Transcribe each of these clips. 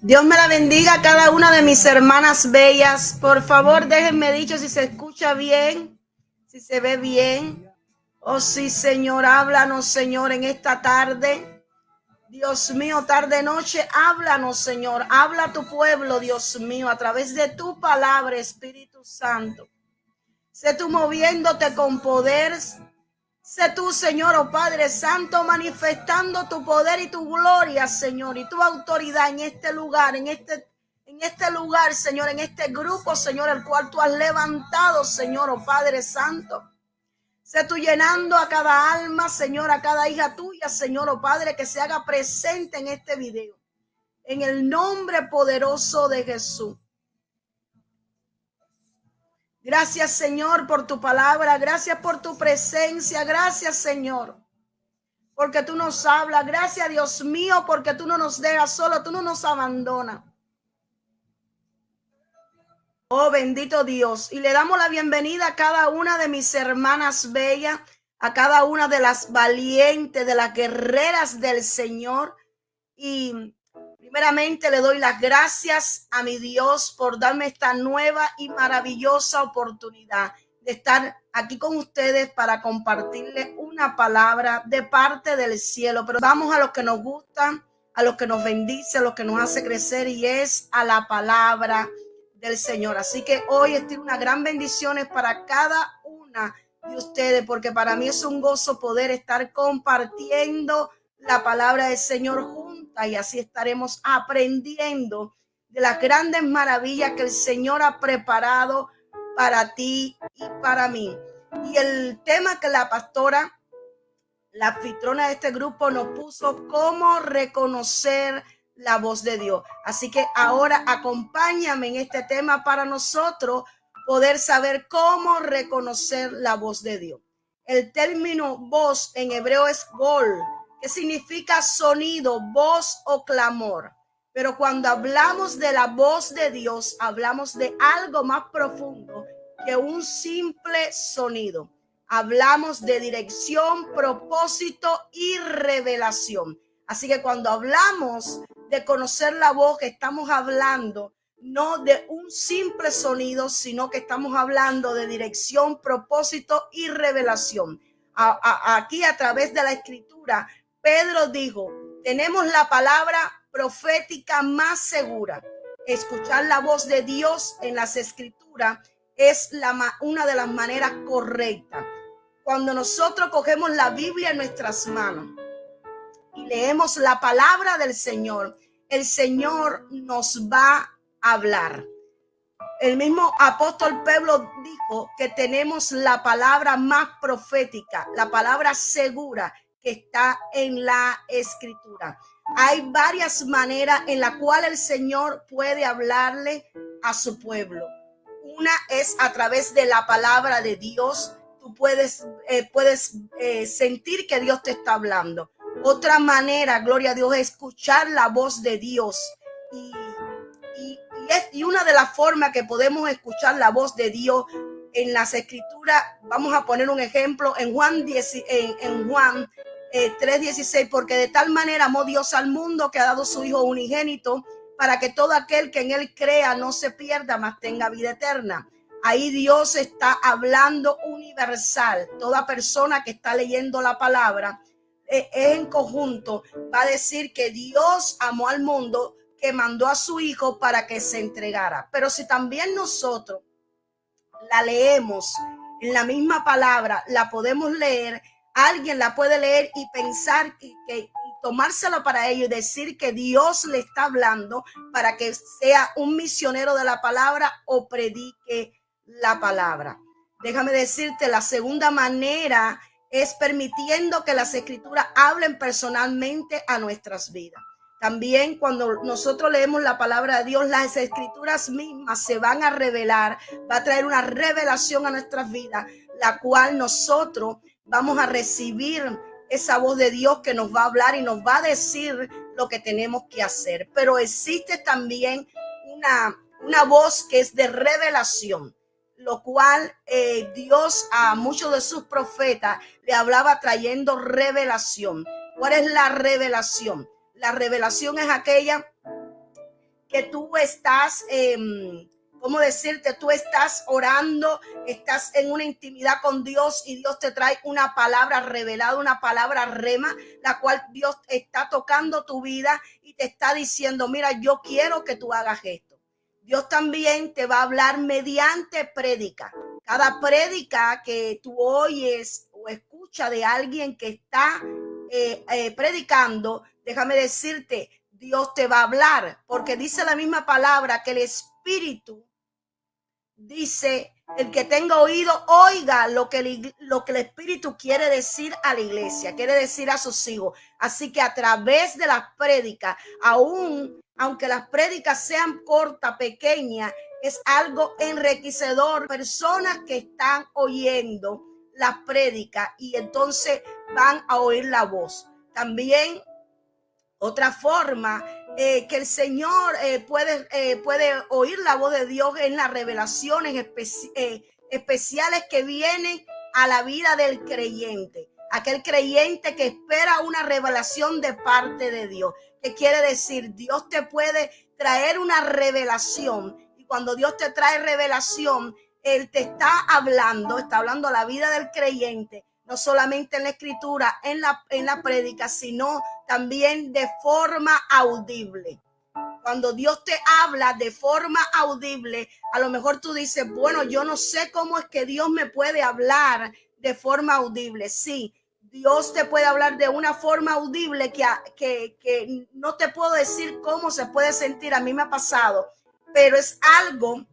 Dios me la bendiga a cada una de mis hermanas bellas. Por favor, déjenme dicho si se escucha bien, si se ve bien. Oh sí, Señor, háblanos, Señor, en esta tarde. Dios mío, tarde, noche, háblanos, Señor. Habla a tu pueblo, Dios mío, a través de tu palabra, Espíritu Santo. Sé tú moviéndote con poder. Sé tú, Señor, oh Padre Santo, manifestando tu poder y tu gloria, Señor, y tu autoridad en este lugar, en este lugar, Señor, en este grupo, Señor, el cual tú has levantado, Señor, oh Padre Santo. Sé tú llenando a cada alma, Señor, a cada hija tuya, Señor, oh Padre, que se haga presente en este video. En el nombre poderoso de Jesús. Gracias, Señor, por tu palabra. Gracias por tu presencia. Gracias, Señor, porque tú nos hablas. Gracias, Dios mío, porque tú no nos dejas solo, tú no nos abandonas. Oh, bendito Dios. Y le damos la bienvenida a cada una de mis hermanas bellas, a cada una de las valientes, de las guerreras del Señor. Y primeramente le doy las gracias a mi Dios por darme esta nueva y maravillosa oportunidad de estar aquí con ustedes para compartirles una palabra de parte del cielo. Pero vamos a lo que nos gusta, a lo que nos bendice, a lo que nos hace crecer, y es a la palabra del Señor. Así que hoy estoy una gran bendición para cada una de ustedes, porque para mí es un gozo poder estar compartiendo la palabra del Señor juntas, y así estaremos aprendiendo de las grandes maravillas que el Señor ha preparado para ti y para mí. Y el tema que la pastora, la anfitriona de este grupo, nos puso: cómo reconocer la voz de Dios. Así que ahora acompáñame en este tema para nosotros poder saber cómo reconocer la voz de Dios. El término voz en hebreo es gol, que significa sonido, voz o clamor. Pero cuando hablamos de la voz de Dios, hablamos de algo más profundo que un simple sonido. Hablamos de dirección, propósito y revelación. Así que cuando hablamos de conocer la voz, estamos hablando no de un simple sonido, sino que estamos hablando de dirección, propósito y revelación. Aquí, a través de la escritura, Pedro dijo: tenemos la palabra profética más segura. Escuchar la voz de Dios en las escrituras es una de las maneras correctas. Cuando nosotros cogemos la Biblia en nuestras manos y leemos la palabra del Señor, el Señor nos va a hablar. El mismo apóstol Pablo dijo que tenemos la palabra más profética, la palabra segura que está en la escritura. Hay varias maneras en las cuales el Señor puede hablarle a su pueblo. Una es a través de la palabra de Dios. Tú puedes sentir que Dios te está hablando. Otra manera, gloria a Dios, es escuchar la voz de Dios. Y una de las formas que podemos escuchar la voz de Dios en las escrituras, vamos a poner un ejemplo en Juan 3:16, porque de tal manera amó Dios al mundo que ha dado su Hijo unigénito, para que todo aquel que en él crea no se pierda, mas tenga vida eterna. Ahí Dios está hablando universal. Toda persona que está leyendo la palabra en conjunto va a decir que Dios amó al mundo, que mandó a su Hijo para que se entregara. Pero si también nosotros la leemos en la misma palabra, la podemos leer, alguien la puede leer y pensar y tomárselo para ello y decir que Dios le está hablando para que sea un misionero de la palabra o predique la palabra. Déjame decirte, la segunda manera es permitiendo que las escrituras hablen personalmente a nuestras vidas. También cuando nosotros leemos la palabra de Dios, las escrituras mismas se van a revelar, va a traer una revelación a nuestras vidas, la cual nosotros vamos a recibir esa voz de Dios que nos va a hablar y nos va a decir lo que tenemos que hacer. Pero existe también una voz que es de revelación, lo cual Dios a muchos de sus profetas le hablaba trayendo revelación. ¿Cuál es la revelación? La revelación es aquella que tú estás, ¿cómo decirte? Tú estás orando, estás en una intimidad con Dios y Dios te trae una palabra revelada, una palabra rema, la cual Dios está tocando tu vida y te está diciendo, mira, yo quiero que tú hagas esto. Dios también te va a hablar mediante prédica. Cada prédica que tú oyes o escuchas de alguien que está predicando, déjame decirte, Dios te va a hablar, porque dice la misma palabra que el Espíritu dice, el que tenga oído, oiga lo que el Espíritu quiere decir a la iglesia, quiere decir a sus hijos. Así que a través de las prédicas, aunque las prédicas sean cortas, pequeñas, es algo enriquecedor. Personas que están oyendo las prédicas y entonces van a oír la voz. También otra forma que el Señor puede oír la voz de Dios en las revelaciones especiales que vienen a la vida del creyente. Aquel creyente que espera una revelación de parte de Dios. ¿Qué quiere decir? Dios te puede traer una revelación. Y cuando Dios te trae revelación, Él te está hablando a la vida del creyente. No solamente en la escritura, en la prédica, sino también de forma audible. Cuando Dios te habla de forma audible, a lo mejor tú dices, bueno, yo no sé cómo es que Dios me puede hablar de forma audible. Sí, Dios te puede hablar de una forma audible que no te puedo decir cómo se puede sentir. A mí me ha pasado, pero es algo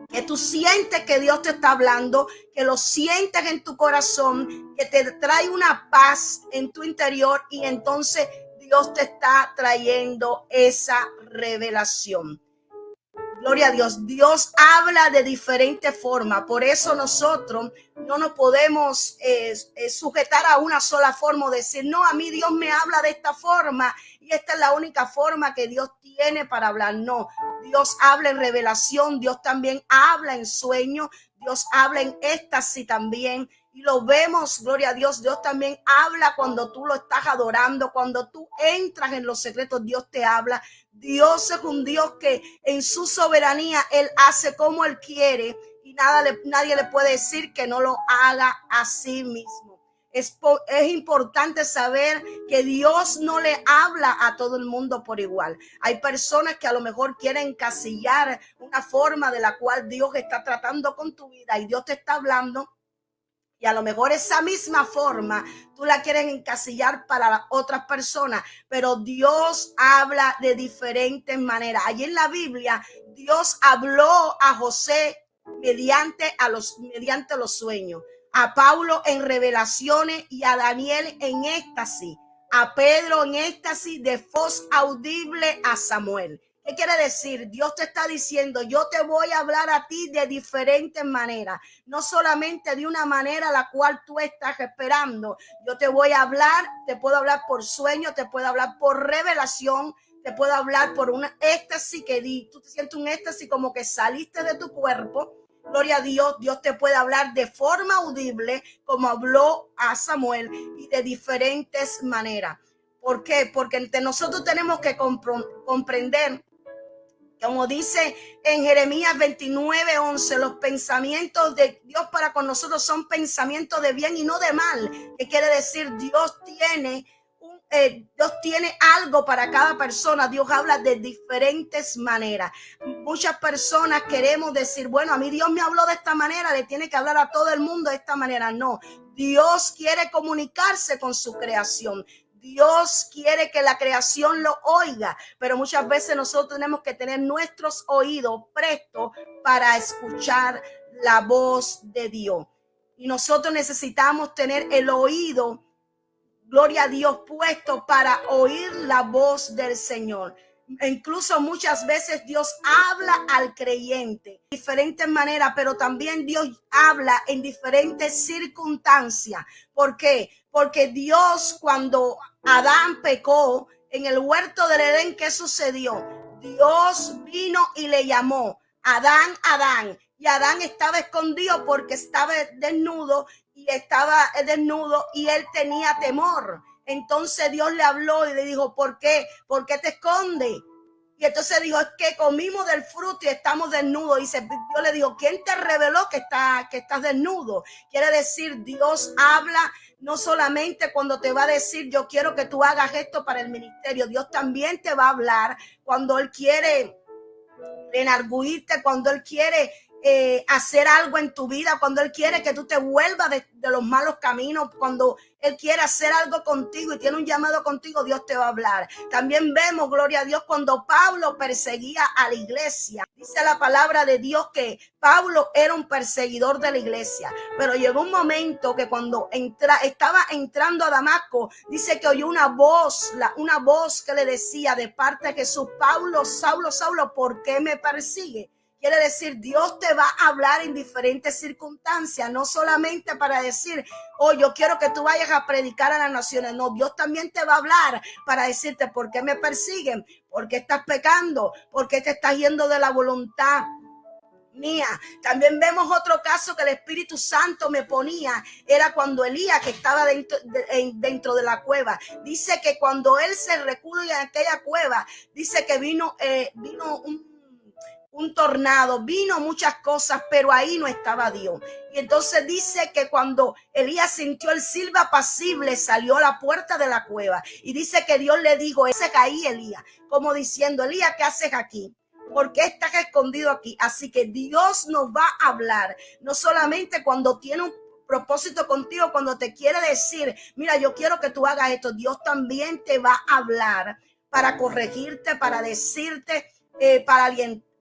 que tú sientes que Dios te está hablando, que lo sientes en tu corazón, que te trae una paz en tu interior y entonces Dios te está trayendo esa revelación. Gloria a Dios. Dios habla de diferentes formas. Por eso nosotros no nos podemos sujetar a una sola forma o decir, no, a mí Dios me habla de esta forma y esta es la única forma que Dios tiene para hablar. No, Dios habla en revelación, Dios también habla en sueño, Dios habla en éxtasis también. Y lo vemos, gloria a Dios, Dios también habla cuando tú lo estás adorando, cuando tú entras en los secretos, Dios te habla. Dios es un Dios que en su soberanía Él hace como Él quiere y nadie le puede decir que no lo haga a sí mismo. Es importante saber que Dios no le habla a todo el mundo por igual. Hay personas que a lo mejor quieren encasillar una forma de la cual Dios está tratando con tu vida y Dios te está hablando. Y a lo mejor esa misma forma tú la quieres encasillar para las otras personas, pero Dios habla de diferentes maneras. Allí en la Biblia, Dios habló a José mediante los sueños, a Pablo en revelaciones y a Daniel en éxtasis, a Pedro en éxtasis de voz audible a Samuel. ¿Qué quiere decir? Dios te está diciendo, yo te voy a hablar a ti de diferentes maneras, no solamente de una manera la cual tú estás esperando. Yo te voy a hablar, te puedo hablar por sueño, te puedo hablar por revelación, te puedo hablar por un éxtasis que tú te sientes un éxtasis como que saliste de tu cuerpo. Gloria a Dios, Dios te puede hablar de forma audible como habló a Samuel y de diferentes maneras. ¿Por qué? Porque entre nosotros tenemos que comprender, como dice en Jeremías 29:11, los pensamientos de Dios para con nosotros son pensamientos de bien y no de mal. ¿Qué quiere decir? Dios tiene algo para cada persona. Dios habla de diferentes maneras. Muchas personas queremos decir, bueno, a mí Dios me habló de esta manera, le tiene que hablar a todo el mundo de esta manera. No, Dios quiere comunicarse con su creación. Dios quiere que la creación lo oiga, pero muchas veces nosotros tenemos que tener nuestros oídos prestos para escuchar la voz de Dios. Y nosotros necesitamos tener el oído, gloria a Dios, puesto para oír la voz del Señor. Incluso muchas veces Dios habla al creyente de diferentes maneras, pero también Dios habla en diferentes circunstancias. ¿Por qué? Porque Dios, cuando Adán pecó en el huerto del Edén, ¿qué sucedió? Dios vino y le llamó, Adán, Adán. Y Adán estaba escondido porque estaba desnudo y él tenía temor. Entonces Dios le habló y le dijo, ¿por qué? ¿Por qué te escondes? Y entonces dijo, es que comimos del fruto y estamos desnudos. Y Dios le dijo, ¿quién te reveló que estás desnudo? Quiere decir, Dios habla no solamente cuando te va a decir, yo quiero que tú hagas esto para el ministerio. Dios también te va a hablar cuando Él quiere enarguirte, cuando Él quiere hacer algo en tu vida, cuando Él quiere que tú te vuelvas de los malos caminos, cuando Él quiere hacer algo contigo y tiene un llamado contigo, Dios te va a hablar. También vemos, gloria a Dios, cuando Pablo perseguía a la iglesia. Dice la palabra de Dios que Pablo era un perseguidor de la iglesia, pero llegó un momento que cuando estaba entrando a Damasco, dice que oyó una voz que le decía de parte de Jesús, Pablo, Saulo, Saulo, ¿por qué me persigue? Quiere decir, Dios te va a hablar en diferentes circunstancias, no solamente para decir, oh, yo quiero que tú vayas a predicar a las naciones. No, Dios también te va a hablar para decirte, ¿por qué me persiguen? ¿Por qué estás pecando? ¿Por qué te estás yendo de la voluntad mía? También vemos otro caso que el Espíritu Santo me ponía, era cuando Elías, que estaba dentro de la cueva, dice que cuando él se recluyó en aquella cueva, dice que vino un tornado, vino muchas cosas, pero ahí no estaba Dios. Y entonces dice que cuando Elías sintió el silbo apacible, salió a la puerta de la cueva y dice que Dios le dijo, ese caí Elías, como diciendo, Elías, ¿qué haces aquí? ¿Por qué estás escondido aquí? Así que Dios nos va a hablar, no solamente cuando tiene un propósito contigo, cuando te quiere decir, mira, yo quiero que tú hagas esto. Dios también te va a hablar para corregirte, para decirte,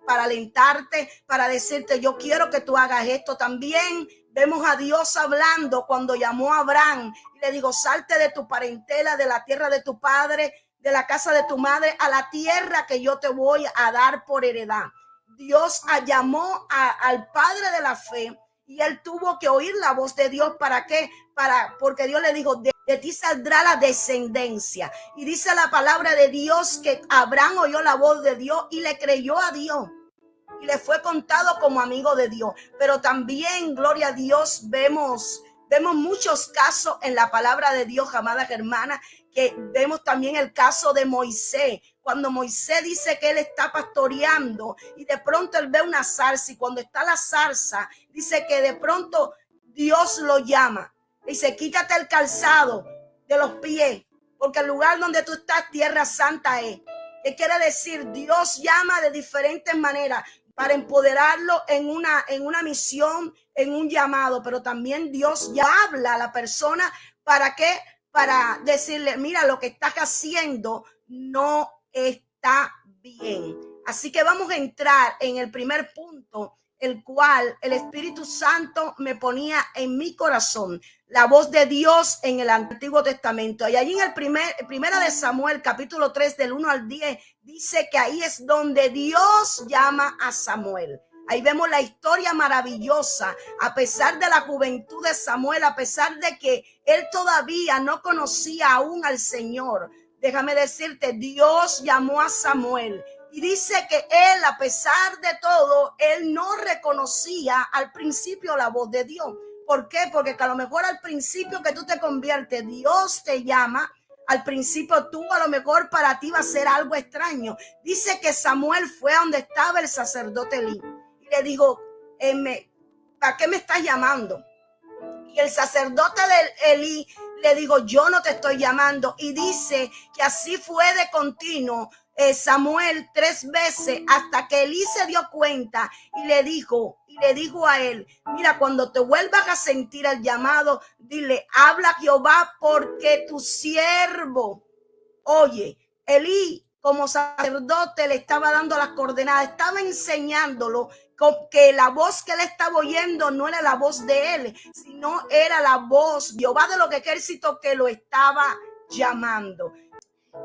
para alentarte, para decirte, yo quiero que tú hagas esto. También vemos a Dios hablando cuando llamó a Abraham y le dijo, salte de tu parentela, de la tierra de tu padre, de la casa de tu madre, a la tierra que yo te voy a dar por heredad. Dios llamó al padre de la fe y él tuvo que oír la voz de Dios. ¿Para qué? Porque Dios le dijo, de ti saldrá la descendencia. Y dice la palabra de Dios que Abraham oyó la voz de Dios y le creyó a Dios. Y le fue contado como amigo de Dios. Pero también, gloria a Dios, vemos muchos casos en la palabra de Dios, amadas hermanas, que vemos también el caso de Moisés. Cuando Moisés dice que él está pastoreando y de pronto él ve una zarza, y cuando está la zarza, dice que de pronto Dios lo llama. Dice, quítate el calzado de los pies, porque el lugar donde tú estás, tierra santa es. ¿Qué quiere decir? Dios llama de diferentes maneras para empoderarlo en una misión, en un llamado, pero también Dios ya habla a la persona. ¿Para qué? Para decirle, mira, lo que estás haciendo no está bien. Así que vamos a entrar en el primer punto, el cual el Espíritu Santo me ponía en mi corazón, la voz de Dios en el Antiguo Testamento. Y allí en primera de Samuel, capítulo 3, del 1 al 10, dice que ahí es donde Dios llama a Samuel. Ahí vemos la historia maravillosa, a pesar de la juventud de Samuel, a pesar de que él todavía no conocía aún al Señor. Déjame decirte, Dios llamó a Samuel. Y dice que él, a pesar de todo, él no reconocía al principio la voz de Dios. ¿Por qué? Porque a lo mejor al principio que tú te conviertes, Dios te llama. Al principio tú a lo mejor para ti va a ser algo extraño. Dice que Samuel fue a donde estaba el sacerdote Elí y le dijo, ¿para qué me estás llamando? Y el sacerdote de Elí le dijo, yo no te estoy llamando. Y dice que así fue de continuo Samuel 3 veces hasta que Elí se dio cuenta y le dijo a él, mira, cuando te vuelvas a sentir el llamado, dile, habla Jehová porque tu siervo oye. Elí como sacerdote le estaba dando las coordenadas, estaba enseñándolo que la voz que él estaba oyendo no era la voz de él, sino era la voz Jehová de los ejércitos que lo estaba llamando.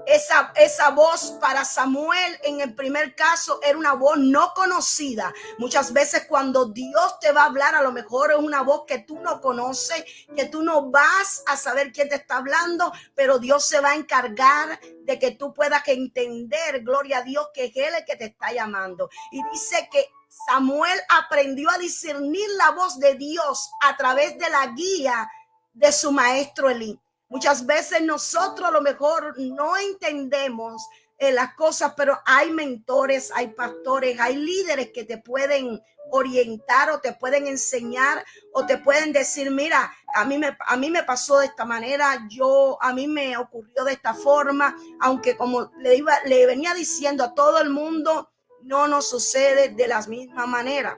Esa voz para Samuel en el primer caso era una voz no conocida. Muchas veces cuando Dios te va a hablar, a lo mejor es una voz que tú no conoces, que tú no vas a saber quién te está hablando, pero Dios se va a encargar de que tú puedas entender, gloria a Dios, que es Él el que te está llamando. Y dice que Samuel aprendió a discernir la voz de Dios a través de la guía de su maestro Elí. Muchas veces nosotros a lo mejor no entendemos las cosas, pero hay mentores, hay pastores, hay líderes que te pueden orientar o te pueden enseñar o te pueden decir, mira, a mí me pasó de esta manera, a mí me ocurrió de esta forma, aunque como le venía diciendo a todo el mundo, no nos sucede de la misma manera.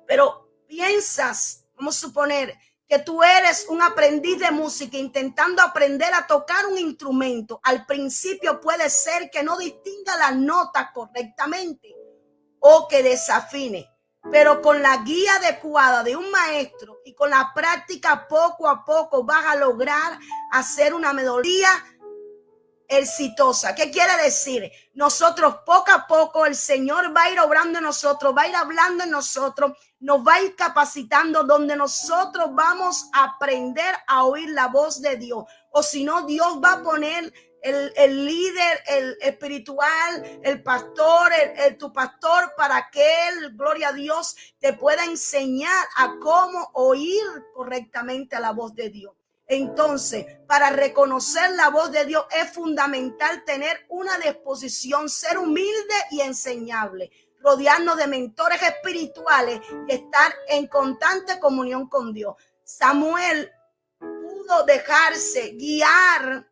Pero piensas, vamos a suponer que tú eres un aprendiz de música intentando aprender a tocar un instrumento. Al principio puede ser que no distinga las notas correctamente o que desafine, pero con la guía adecuada de un maestro y con la práctica poco a poco vas a lograr hacer una melodía exitosa. ¿Qué quiere decir? Nosotros poco a poco el Señor va a ir obrando en nosotros, va a ir hablando en nosotros, nos va a ir capacitando donde nosotros vamos a aprender a oír la voz de Dios. O si no, Dios va a poner el líder, el espiritual, el pastor, tu pastor, para que él, gloria a Dios, te pueda enseñar a cómo oír correctamente a la voz de Dios. Entonces, para reconocer la voz de Dios es fundamental tener una disposición, ser humilde y enseñable, rodearnos de mentores espirituales y estar en constante comunión con Dios. Samuel pudo dejarse guiar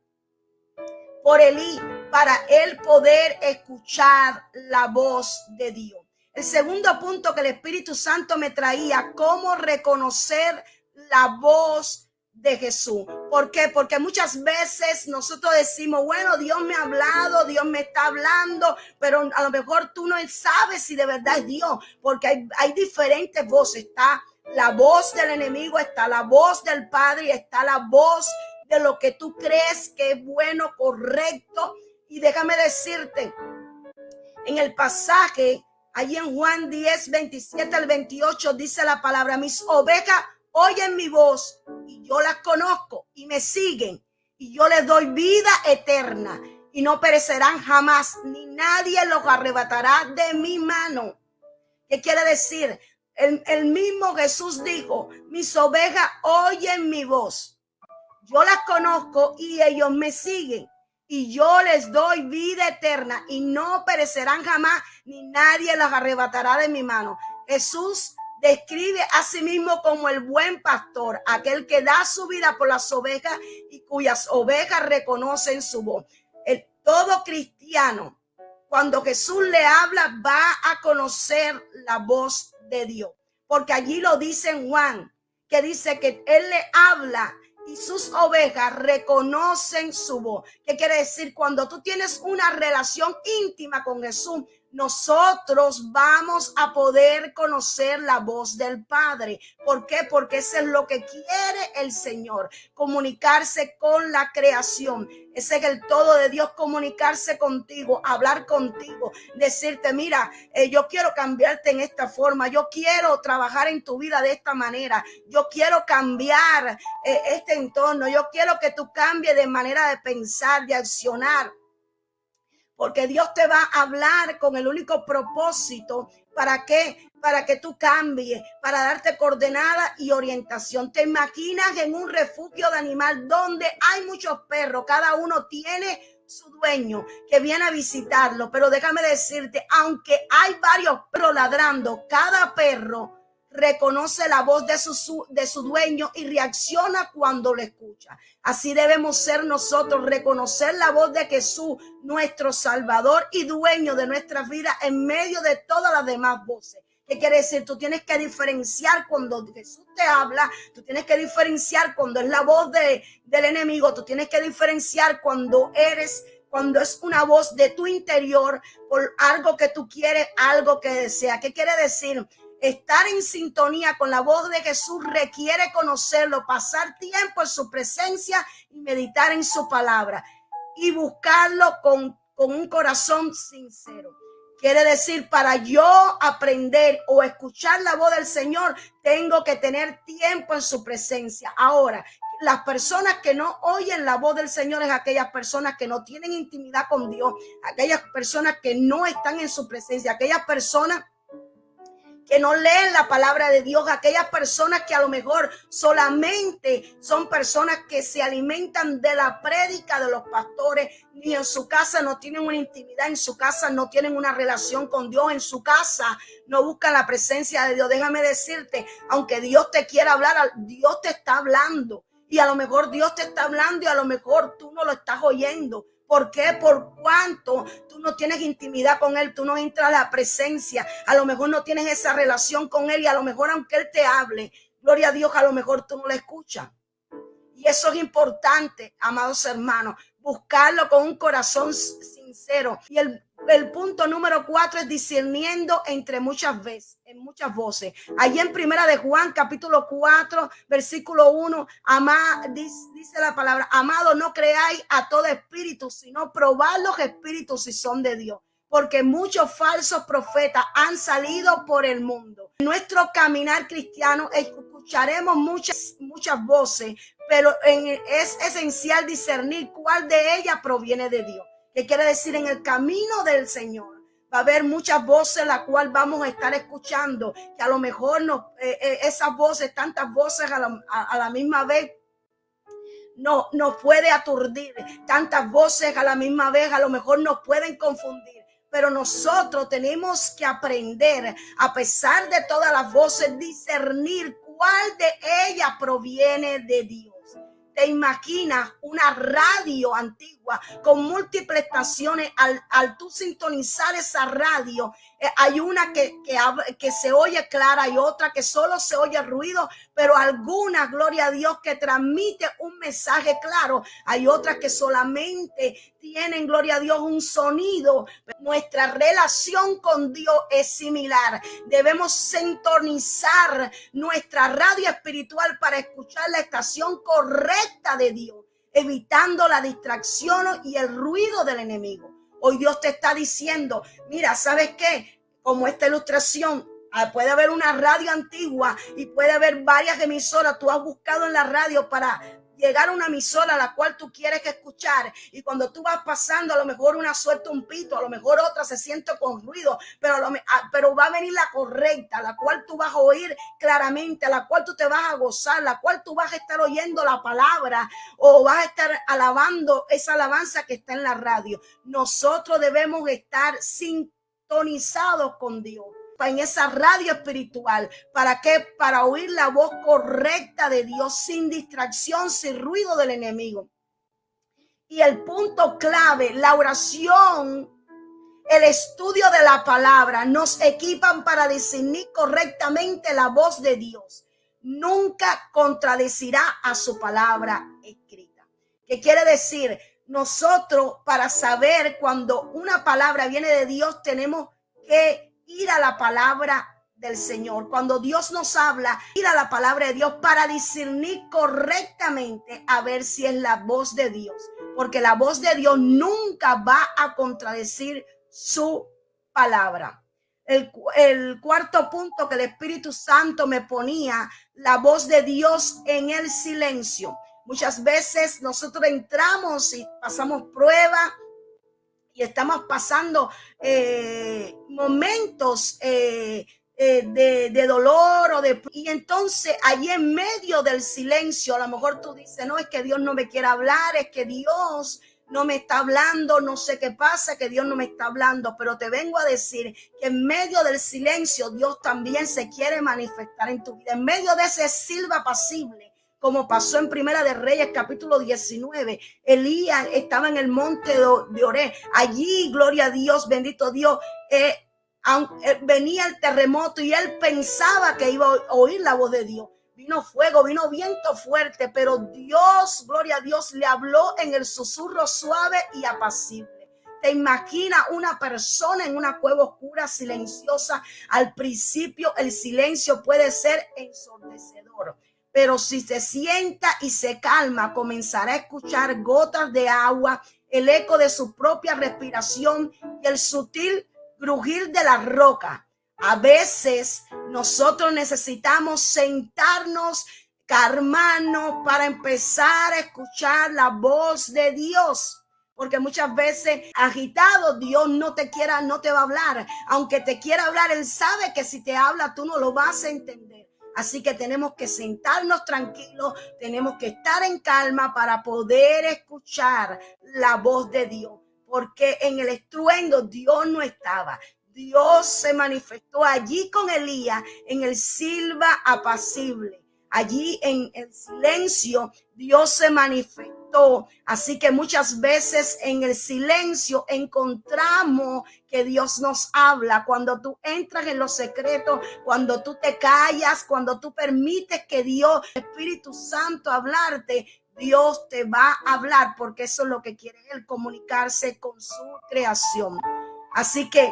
por Elí para él poder escuchar la voz de Dios. El segundo punto que el Espíritu Santo me traía, cómo reconocer la voz de Jesús. ¿Por qué? Porque muchas veces nosotros decimos, bueno, Dios me ha hablado, Dios me está hablando, pero a lo mejor tú no sabes si de verdad es Dios, porque hay diferentes voces. Está la voz del enemigo, está la voz del Padre y está la voz de lo que tú crees que es bueno, correcto. Y déjame decirte, en el pasaje, allí en Juan 10, 27 al 28, dice la palabra, mis ovejas oyen mi voz y yo las conozco y me siguen y yo les doy vida eterna y no perecerán jamás, ni nadie los arrebatará de mi mano. ¿Qué quiere decir? El mismo Jesús dijo, mis ovejas oyen mi voz, yo las conozco y ellos me siguen y yo les doy vida eterna y no perecerán jamás, ni nadie las arrebatará de mi mano. Jesús describe a sí mismo como el buen pastor, aquel que da su vida por las ovejas y cuyas ovejas reconocen su voz. Todo cristiano, cuando Jesús le habla, va a conocer la voz de Dios, porque allí lo dice en Juan, que dice que él le habla y sus ovejas reconocen su voz. ¿Qué quiere decir? Cuando tú tienes una relación íntima con Jesús, nosotros vamos a poder conocer la voz del Padre. ¿Por qué? Porque eso es lo que quiere el Señor, comunicarse con la creación. Ese es el todo de Dios, comunicarse contigo, hablar contigo, decirte, mira, yo quiero cambiarte en esta forma, yo quiero trabajar en tu vida de esta manera, yo quiero cambiar este entorno, yo quiero que tú cambies de manera de pensar, de accionar. Porque Dios te va a hablar con el único propósito. ¿Para qué? Para que tú cambies, para darte coordenada y orientación. ¿Te imaginas en un refugio de animal donde hay muchos perros? Cada uno tiene su dueño que viene a visitarlo. Pero déjame decirte, aunque hay varios perros ladrando, cada perro reconoce la voz de su dueño y reacciona cuando lo escucha. Así debemos ser nosotros, reconocer la voz de Jesús, nuestro Salvador y dueño de nuestras vidas en medio de todas las demás voces. ¿Qué quiere decir? Tú tienes que diferenciar cuando Jesús te habla, tú tienes que diferenciar cuando es la voz del enemigo, tú tienes que diferenciar cuando es una voz de tu interior por algo que tú quieres, algo que deseas. ¿Qué quiere decir? Estar en sintonía con la voz de Jesús requiere conocerlo, pasar tiempo en su presencia y meditar en su palabra y buscarlo con un corazón sincero. Quiere decir, para yo aprender o escuchar la voz del Señor, tengo que tener tiempo en su presencia. Ahora, las personas que no oyen la voz del Señor es aquellas personas que no tienen intimidad con Dios, aquellas personas que no están en su presencia, aquellas personas que no leen la palabra de Dios, aquellas personas que a lo mejor solamente son personas que se alimentan de la prédica de los pastores, ni en su casa no tienen una intimidad, en su casa no tienen una relación con Dios, en su casa no buscan la presencia de Dios. Déjame decirte, aunque Dios te quiera hablar, Dios te está hablando, y a lo mejor Dios te está hablando y a lo mejor tú no lo estás oyendo. ¿Por qué? Por cuanto tú no tienes intimidad con Él, tú no entras a la presencia, a lo mejor no tienes esa relación con Él, y a lo mejor aunque Él te hable, gloria a Dios, a lo mejor tú no lo escuchas. Y eso es importante, amados hermanos, buscarlo con un corazón sincero. Y el punto número 4 es discerniendo entre muchas veces, en muchas voces. Allí en Primera de Juan, capítulo 4, versículo 1, dice la palabra: amado, no creáis a todo espíritu, sino probad los espíritus si son de Dios, porque muchos falsos profetas han salido por el mundo. En nuestro caminar cristiano escucharemos muchas voces, pero es esencial discernir cuál de ellas proviene de Dios. ¿Qué quiere decir? En el camino del Señor va a haber muchas voces las cuales vamos a estar escuchando, que a lo mejor esas voces, tantas voces a la misma vez, nos puede aturdir. Tantas voces a la misma vez a lo mejor nos pueden confundir. Pero nosotros tenemos que aprender, a pesar de todas las voces, discernir cuál de ellas proviene de Dios. ¿Te imaginas una radio antigua con múltiples estaciones? Al tú sintonizar esa radio, hay una que se oye clara, hay otra que solo se oye ruido, pero alguna, gloria a Dios, que transmite un mensaje claro. Hay otras que solamente tienen, gloria a Dios, un sonido. Nuestra relación con Dios es similar. Debemos sintonizar nuestra radio espiritual para escuchar la estación correcta de Dios, evitando la distracción y el ruido del enemigo. Hoy Dios te está diciendo, mira, ¿sabes qué? Como esta ilustración, puede haber una radio antigua y puede haber varias emisoras. Tú has buscado en la radio para llegar a una emisora a la cual tú quieres escuchar, y cuando tú vas pasando, a lo mejor una suelta un pito, a lo mejor otra se siente con ruido, pero va a venir la correcta, la cual tú vas a oír claramente, a la cual tú te vas a gozar, la cual tú vas a estar oyendo la palabra o vas a estar alabando esa alabanza que está en la radio. Nosotros debemos estar sintonizados con Dios, en esa radio espiritual. ¿Para qué? Para oír la voz correcta de Dios, sin distracción, sin ruido del enemigo. Y el punto clave, la oración, el estudio de la palabra, nos equipan para discernir correctamente la voz de Dios. Nunca contradecirá a su palabra escrita. ¿Qué quiere decir? Nosotros, para saber cuando una palabra viene de Dios, tenemos que ir a la palabra del Señor. Cuando Dios nos habla, ir a la palabra de Dios para discernir correctamente a ver si es la voz de Dios, porque la voz de Dios nunca va a contradecir su palabra. El cuarto punto que el Espíritu Santo me ponía, la voz de Dios en el silencio. Muchas veces nosotros entramos y pasamos pruebas y estamos pasando momentos de dolor y entonces allí en medio del silencio, a lo mejor tú dices, no, es que Dios no me quiere hablar, es que Dios no me está hablando, no sé qué pasa, que Dios no me está hablando, pero te vengo a decir que en medio del silencio Dios también se quiere manifestar en tu vida, en medio de ese silbo apacible. Como pasó en Primera de Reyes, capítulo 19. Elías estaba en el monte de Oreb. Allí, gloria a Dios, bendito Dios, venía el terremoto y él pensaba que iba a oír la voz de Dios. Vino fuego, vino viento fuerte, pero Dios, gloria a Dios, le habló en el susurro suave y apacible. ¿Te imaginas una persona en una cueva oscura, silenciosa? Al principio el silencio puede ser ensordecedor, pero si se sienta y se calma, comenzará a escuchar gotas de agua, el eco de su propia respiración y el sutil crujir de la roca. A veces nosotros necesitamos sentarnos, calmarnos para empezar a escuchar la voz de Dios. porque muchas veces agitado Dios no te va a hablar. Aunque te quiera hablar, Él sabe que si te habla tú no lo vas a entender. Así que tenemos que sentarnos tranquilos, tenemos que estar en calma para poder escuchar la voz de Dios, porque en el estruendo Dios no estaba. Dios se manifestó allí con Elías en el silba apacible. Allí en el silencio Dios se manifestó. Así que muchas veces en el silencio encontramos que Dios nos habla. Cuando tú entras en los secretos, cuando tú te callas, cuando tú permites que Dios, Espíritu Santo, hablarte, Dios te va a hablar, porque eso es lo que quiere Él, comunicarse con su creación. Así que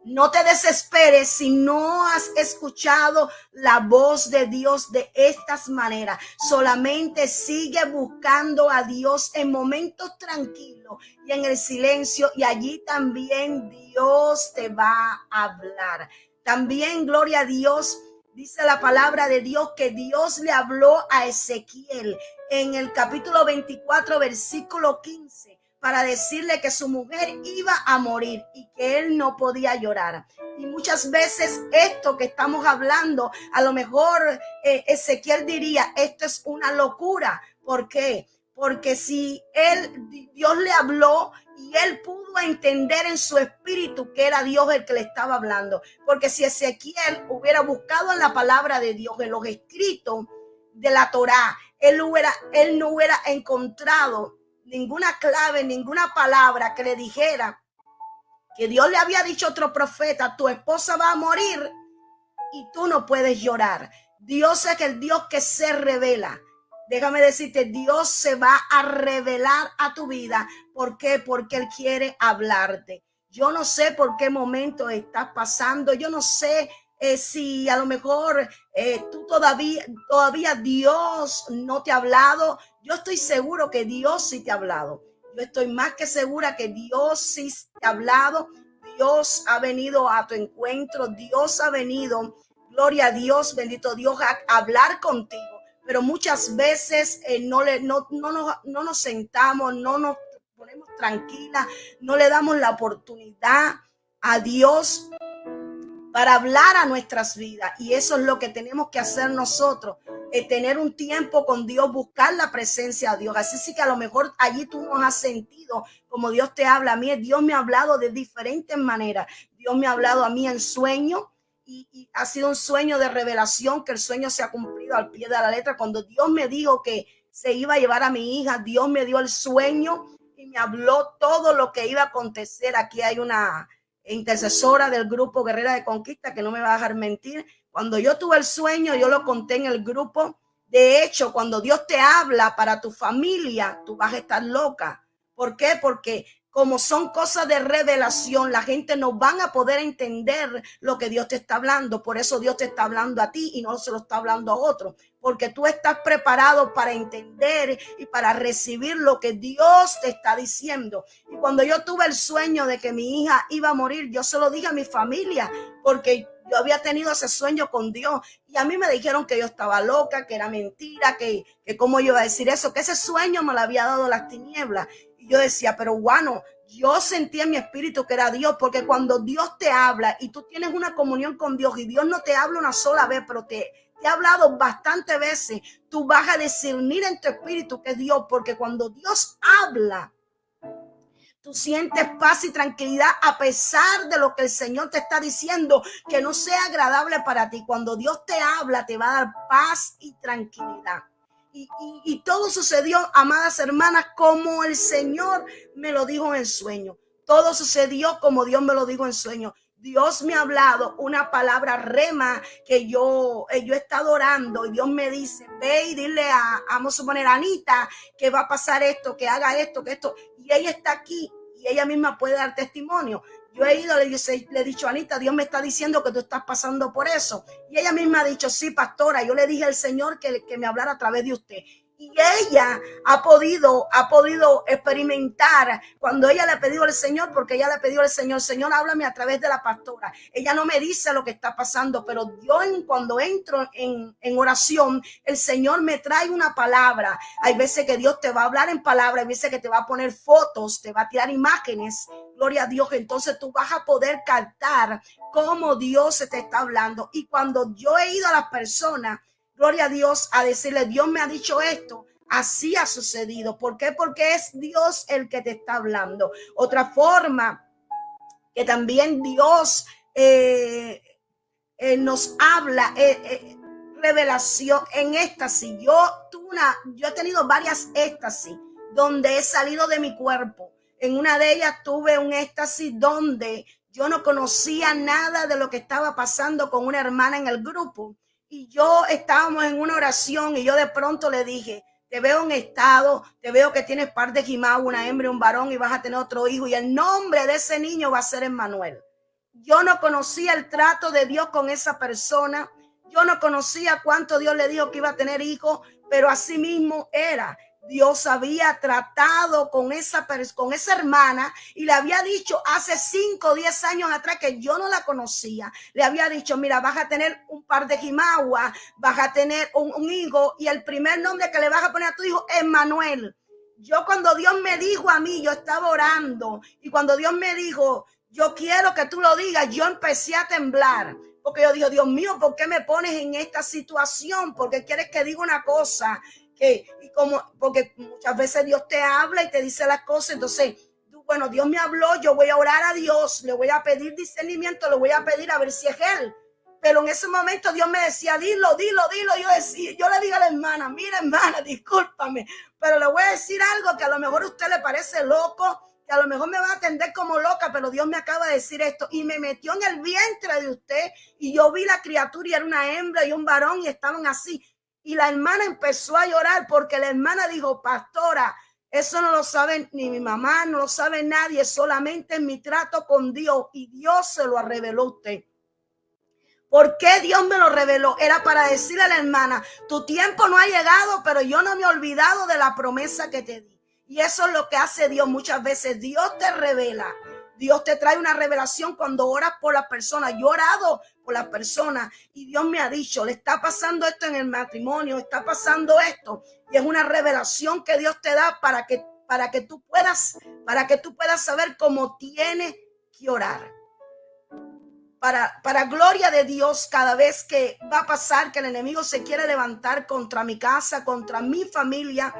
no te desesperes si no has escuchado la voz de Dios de estas maneras. Solamente sigue buscando a Dios en momentos tranquilos y en el silencio, y allí también Dios te va a hablar. También, gloria a Dios, dice la palabra de Dios que Dios le habló a Ezequiel en el capítulo 24, versículo 15. Para decirle que su mujer iba a morir y que él no podía llorar. Y muchas veces esto que estamos hablando, a lo mejor Ezequiel diría, esto es una locura. ¿Por qué? Porque si Dios le habló y él pudo entender en su espíritu que era Dios el que le estaba hablando. Porque si Ezequiel hubiera buscado en la palabra de Dios, en los escritos de la Torá, él no hubiera encontrado ninguna clave, ninguna palabra que le dijera que Dios le había dicho a otro profeta, tu esposa va a morir y tú no puedes llorar. Dios es el Dios que se revela. Déjame decirte, Dios se va a revelar a tu vida. ¿Por qué? Porque Él quiere hablarte. Yo no sé por qué momento estás pasando. Yo no sé si a lo mejor tú todavía Dios no te ha hablado. Yo estoy seguro que Dios sí te ha hablado. Yo estoy más que segura que Dios sí te ha hablado. Dios ha venido a tu encuentro. Dios ha venido, gloria a Dios, bendito Dios, a hablar contigo. Pero muchas veces no nos sentamos, no nos ponemos tranquilas, no le damos la oportunidad a Dios para hablar a nuestras vidas. Y eso es lo que tenemos que hacer nosotros, tener un tiempo con Dios, buscar la presencia de Dios. Así sí que a lo mejor allí tú no has sentido como Dios te habla a mí. Dios me ha hablado de diferentes maneras. Dios me ha hablado a mí en sueño y ha sido un sueño de revelación, que el sueño se ha cumplido al pie de la letra. Cuando Dios me dijo que se iba a llevar a mi hija, Dios me dio el sueño y me habló todo lo que iba a acontecer. Aquí hay una intercesora del grupo Guerrera de Conquista que no me va a dejar mentir. Cuando yo tuve el sueño, yo lo conté en el grupo. De hecho, cuando Dios te habla para tu familia, tú vas a estar loca. ¿Por qué? Porque como son cosas de revelación, la gente no van a poder entender lo que Dios te está hablando. Por eso Dios te está hablando a ti y no se lo está hablando a otro. Porque tú estás preparado para entender y para recibir lo que Dios te está diciendo. Y cuando yo tuve el sueño de que mi hija iba a morir, yo se lo dije a mi familia, porque yo había tenido ese sueño con Dios. Y a mí me dijeron que yo estaba loca, que era mentira, que cómo yo iba a decir eso, que ese sueño me lo había dado las tinieblas. Y yo decía, pero bueno, yo sentí en mi espíritu que era Dios, porque cuando Dios te habla y tú tienes una comunión con Dios y Dios no te habla una sola vez, pero te ha hablado bastantes veces, tú vas a discernir en tu espíritu que es Dios, porque cuando Dios habla, tú sientes paz y tranquilidad a pesar de lo que el Señor te está diciendo que no sea agradable para ti. Cuando Dios te habla, te va a dar paz y tranquilidad. Y todo sucedió, amadas hermanas, como el Señor me lo dijo en sueño. Todo sucedió como Dios me lo dijo en sueño. Dios me ha hablado una palabra rema que yo he estado orando, y Dios me dice, ve y dile vamos a suponer a Anita que va a pasar esto, que haga esto, que esto. Y ella está aquí y ella misma puede dar testimonio. Yo he ido, le he dicho, Anita, Dios me está diciendo que tú estás pasando por eso. Y ella misma ha dicho, sí, pastora, yo le dije al Señor que me hablara a través de usted. Y ella ha podido experimentar cuando ella le ha pedido al Señor, porque ella le ha pedido al Señor, Señor, háblame a través de la pastora. Ella no me dice lo que está pasando, pero yo cuando entro en oración, el Señor me trae una palabra. Hay veces que Dios te va a hablar en palabra, hay veces que te va a poner fotos, te va a tirar imágenes. Gloria a Dios, entonces tú vas a poder captar cómo Dios se te está hablando. Y cuando yo he ido a las personas, gloria a Dios, a decirle, Dios me ha dicho esto, así ha sucedido. ¿Por qué? Porque es Dios el que te está hablando. Otra forma que también Dios nos habla, revelación en éxtasis. Yo he tenido varias éxtasis donde he salido de mi cuerpo. En una de ellas tuve un éxtasis donde yo no conocía nada de lo que estaba pasando con una hermana en el grupo. Y estábamos en una oración y yo de pronto le dije, te veo en estado, te veo que tienes par de jimao, una hembra y un varón y vas a tener otro hijo y el nombre de ese niño va a ser Emmanuel. Yo no conocía el trato de Dios con esa persona. Yo no conocía cuánto Dios le dijo que iba a tener hijos, pero así mismo era. Dios había tratado con esa hermana y le había dicho hace 5 o 10 años atrás que yo no la conocía. Le había dicho, mira, vas a tener un par de jimagua, vas a tener un hijo y el primer nombre que le vas a poner a tu hijo es Manuel. Yo cuando Dios me dijo a mí, yo estaba orando y cuando Dios me dijo, yo quiero que tú lo digas, yo empecé a temblar. Porque yo dije, Dios mío, ¿por qué me pones en esta situación? ¿Por qué quieres que diga una cosa? Porque muchas veces Dios te habla y te dice las cosas. Entonces, bueno, Dios me habló, yo voy a orar a Dios, le voy a pedir discernimiento, le voy a pedir a ver si es Él. Pero en ese momento Dios me decía, dilo. Yo le digo a la hermana, mira hermana, discúlpame, pero le voy a decir algo que a lo mejor a usted le parece loco, que a lo mejor me va a atender como loca, pero Dios me acaba de decir esto y me metió en el vientre de usted y yo vi la criatura y era una hembra y un varón y estaban así. Y la hermana empezó a llorar porque la hermana dijo, pastora, eso no lo sabe ni mi mamá, no lo sabe nadie, solamente en mi trato con Dios y Dios se lo reveló a usted. ¿Por qué Dios me lo reveló? Era para decirle a la hermana, tu tiempo no ha llegado, pero yo no me he olvidado de la promesa que te di. Y eso es lo que hace Dios muchas veces. Dios te revela. Dios te trae una revelación cuando oras por las personas. Yo he orado por las personas y Dios me ha dicho, le está pasando esto en el matrimonio, está pasando esto. Y es una revelación que Dios te da para que tú puedas saber cómo tienes que orar. Para gloria de Dios, cada vez que va a pasar que el enemigo se quiere levantar contra mi casa, contra mi familia,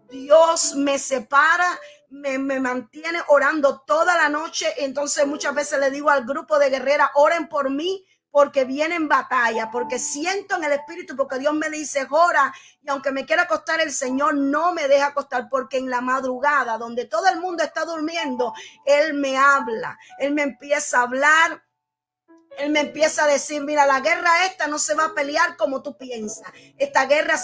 Dios me separa, me mantiene orando toda la noche. Entonces muchas veces le digo al grupo de guerreras, oren por mí, porque viene en batalla, porque siento en el espíritu, porque Dios me dice, ora, y aunque me quiera acostar, el Señor no me deja acostar, porque en la madrugada, donde todo el mundo está durmiendo, Él me habla, Él me empieza a hablar. Él me empieza a decir, mira, la guerra esta no se va a pelear como tú piensas. Esta guerra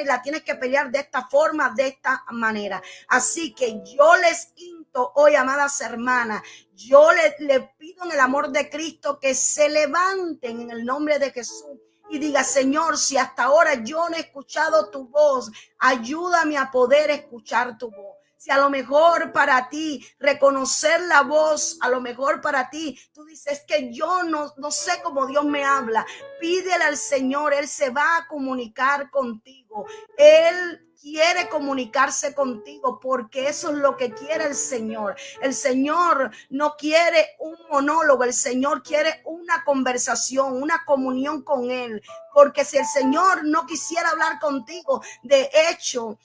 la tienes que pelear de esta forma, de esta manera. Así que yo les insto hoy, amadas hermanas, yo le pido en el amor de Cristo que se levanten en el nombre de Jesús y diga, Señor, si hasta ahora yo no he escuchado tu voz, ayúdame a poder escuchar tu voz. Si a lo mejor para ti reconocer la voz, a lo mejor para ti, tú dices que yo no sé cómo Dios me habla. Pídele al Señor, Él se va a comunicar contigo. Él quiere comunicarse contigo porque eso es lo que quiere el Señor. El Señor no quiere un monólogo, el Señor quiere una conversación, una comunión con Él. Porque si el Señor no quisiera hablar contigo, de hecho,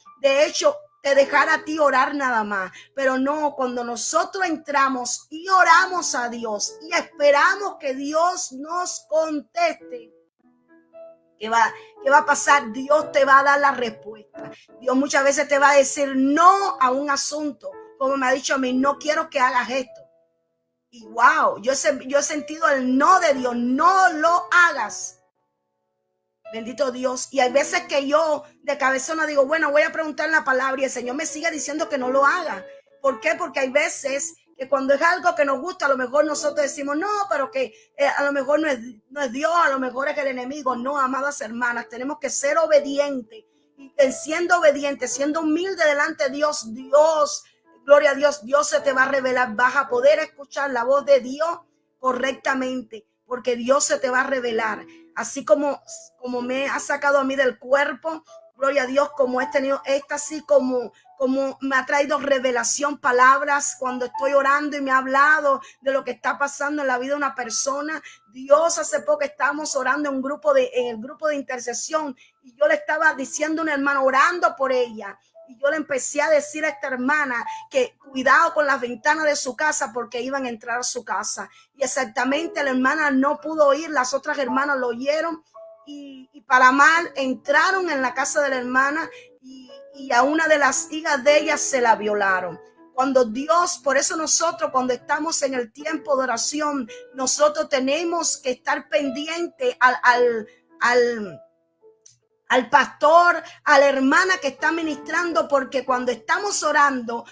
te dejará a ti orar nada más, pero no, cuando nosotros entramos y oramos a Dios y esperamos que Dios nos conteste, ¿qué va a pasar? Dios te va a dar la respuesta. Dios muchas veces te va a decir no a un asunto, como me ha dicho a mí, no quiero que hagas esto. Y wow, yo he sentido el no de Dios, no lo hagas. Bendito Dios. Y hay veces que yo de cabezona digo, bueno, voy a preguntar la palabra y el Señor me sigue diciendo que no lo haga. ¿Por qué? Porque hay veces que cuando es algo que nos gusta, a lo mejor nosotros decimos, no, pero que a lo mejor no es Dios, a lo mejor es el enemigo. No, amadas hermanas, tenemos que ser obedientes y siendo obediente, siendo humilde delante de Dios, gloria a Dios, Dios se te va a revelar, vas a poder escuchar la voz de Dios correctamente, porque Dios se te va a revelar, así como me ha sacado a mí del cuerpo, gloria a Dios, como he tenido así como me ha traído revelación, palabras cuando estoy orando y me ha hablado de lo que está pasando en la vida de una persona. Dios, hace poco estábamos orando en el grupo de intercesión y yo le estaba diciendo a una hermana, orando por ella. Y yo le empecé a decir a esta hermana que cuidado con las ventanas de su casa porque iban a entrar a su casa. Y exactamente la hermana no pudo oír, las otras hermanas lo oyeron y para mal entraron en la casa de la hermana y a una de las hijas de ellas se la violaron. Cuando Dios, por eso nosotros cuando estamos en el tiempo de oración, nosotros tenemos que estar pendiente al pastor, a la hermana que está ministrando, porque cuando estamos orando,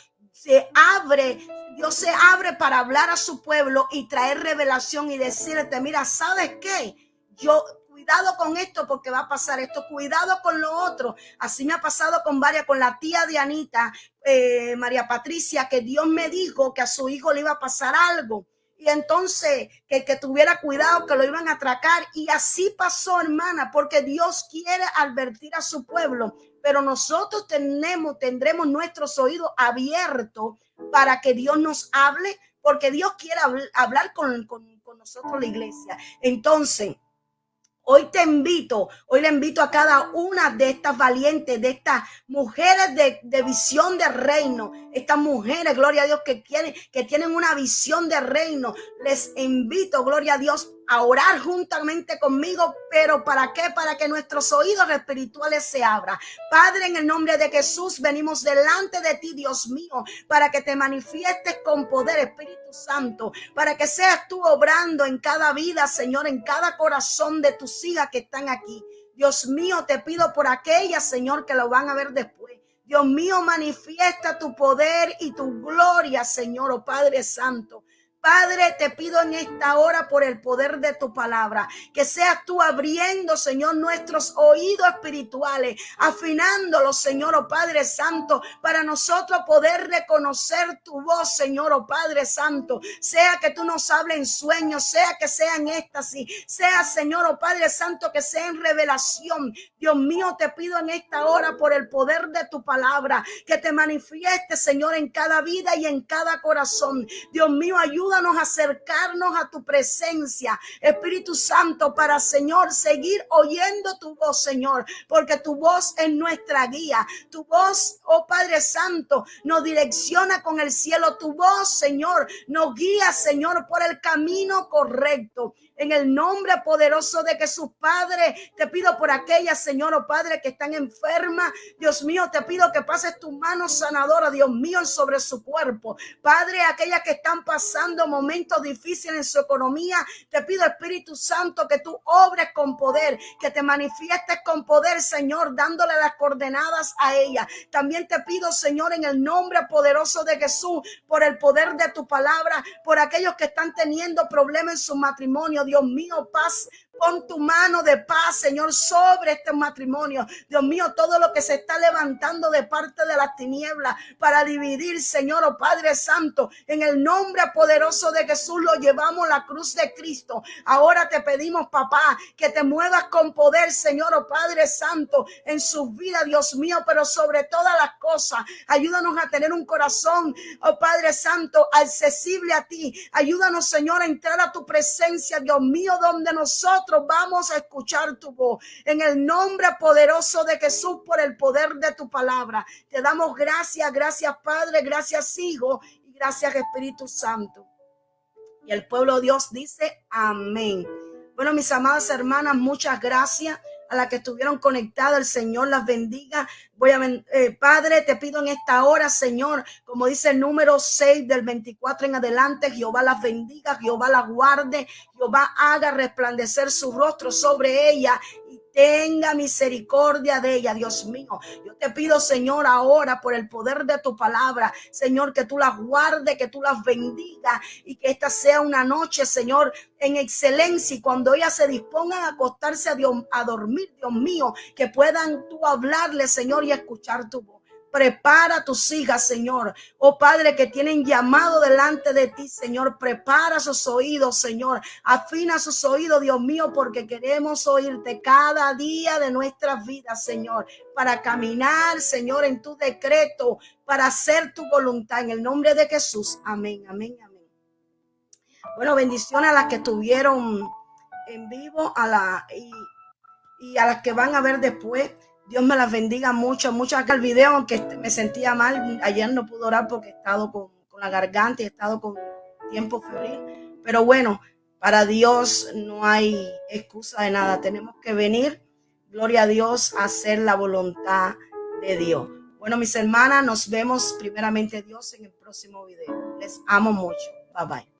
Dios se abre para hablar a su pueblo y traer revelación y decirte, mira, ¿sabes qué? Cuidado con esto porque va a pasar esto, cuidado con lo otro. Así me ha pasado con la tía de Anita, María Patricia, que Dios me dijo que a su hijo le iba a pasar algo. Y entonces que tuviera cuidado, que lo iban a atracar. Y así pasó, hermana, porque Dios quiere advertir a su pueblo. Pero nosotros tendremos nuestros oídos abiertos para que Dios nos hable, porque Dios quiere hablar con nosotros, la iglesia. Entonces, hoy le invito a cada una de estas valientes, de estas mujeres de visión de reino, estas mujeres, gloria a Dios, que tienen una visión de reino. Les invito, gloria a Dios, a orar juntamente conmigo, pero ¿para qué? Para que nuestros oídos espirituales se abran. Padre, en el nombre de Jesús, venimos delante de ti, Dios mío, para que te manifiestes con poder, Espíritu Santo, para que seas tú obrando en cada vida, Señor, en cada corazón de tus hijas que están aquí. Dios mío, te pido por aquellas, Señor, que lo van a ver después. Dios mío, manifiesta tu poder y tu gloria, Señor, oh Padre Santo. Padre, te pido en esta hora por el poder de tu palabra, que seas tú abriendo, Señor, nuestros oídos espirituales, afinándolos, Señor, oh Padre Santo, para nosotros poder reconocer tu voz, Señor, oh Padre Santo, sea que tú nos hables en sueños, sea que sea en éxtasis, sea, Señor, oh Padre Santo, que sea en revelación. Dios mío, te pido en esta hora por el poder de tu palabra, que te manifieste, Señor, en cada vida y en cada corazón. Dios mío, ayúdanos a acercarnos a tu presencia, Espíritu Santo, para, Señor, seguir oyendo tu voz, Señor, porque tu voz es nuestra guía. Tu voz, oh Padre Santo, nos direcciona con el cielo. Tu voz, Señor, nos guía, Señor, por el camino correcto. En el nombre poderoso de Jesús, Padre, te pido por aquellas, Señor, oh Padre, que están enfermas. Dios mío, te pido que pases tu mano sanadora, Dios mío, sobre su cuerpo. Padre, aquellas que están pasando momentos difíciles en su economía, te pido, Espíritu Santo, que tú obres con poder, que te manifiestes con poder, Señor, dándole las coordenadas a ella. También te pido, Señor, en el nombre poderoso de Jesús, por el poder de tu palabra, por aquellos que están teniendo problemas en su matrimonio. Dios mío, paz, pon tu mano de paz, Señor, sobre este matrimonio. Dios mío, todo lo que se está levantando de parte de las tinieblas para dividir, Señor, oh Padre Santo, en el nombre poderoso de Jesús lo llevamos la cruz de Cristo. Ahora te pedimos, papá, que te muevas con poder, Señor, oh Padre Santo, en sus vidas, Dios mío, pero sobre todas las cosas, ayúdanos a tener un corazón, oh Padre Santo, accesible a ti. Ayúdanos, Señor, a entrar a tu presencia, Dios mío, donde nosotros vamos a escuchar tu voz. En el nombre poderoso de Jesús, por el poder de tu palabra, te damos gracias, gracias Padre, gracias Hijo y gracias Espíritu Santo. Y el pueblo de Dios dice amén. Bueno, mis amadas hermanas, muchas gracias a las que estuvieron conectadas. El Señor las bendiga. Padre, te pido en esta hora, Señor, como dice el número 6 del 24 en adelante, Jehová las bendiga, Jehová las guarde, Jehová haga resplandecer su rostro sobre ella y tenga misericordia de ella, Dios mío. Yo te pido, Señor, ahora por el poder de tu palabra, Señor, que tú las guardes, que tú las bendigas y que esta sea una noche, Señor, en excelencia. Y cuando ellas se dispongan a acostarse a dormir, Dios mío, que puedan tú hablarle, Señor, y escuchar tu voz. Prepara a tus hijas, Señor. Oh Padre, que tienen llamado delante de ti, Señor. Prepara sus oídos, Señor. Afina sus oídos, Dios mío, porque queremos oírte cada día de nuestras vidas, Señor. Para caminar, Señor, en tu decreto, para hacer tu voluntad. En el nombre de Jesús. Amén, amén, amén. Bueno, bendiciones a las que estuvieron en vivo y a las que van a ver después. Dios me las bendiga mucho, mucho acá el video, aunque me sentía mal. Ayer no pude orar porque he estado con la garganta y he estado con tiempo febril. Pero bueno, para Dios no hay excusa de nada. Tenemos que venir, gloria a Dios, a hacer la voluntad de Dios. Bueno, mis hermanas, nos vemos primeramente Dios en el próximo video. Les amo mucho. Bye bye.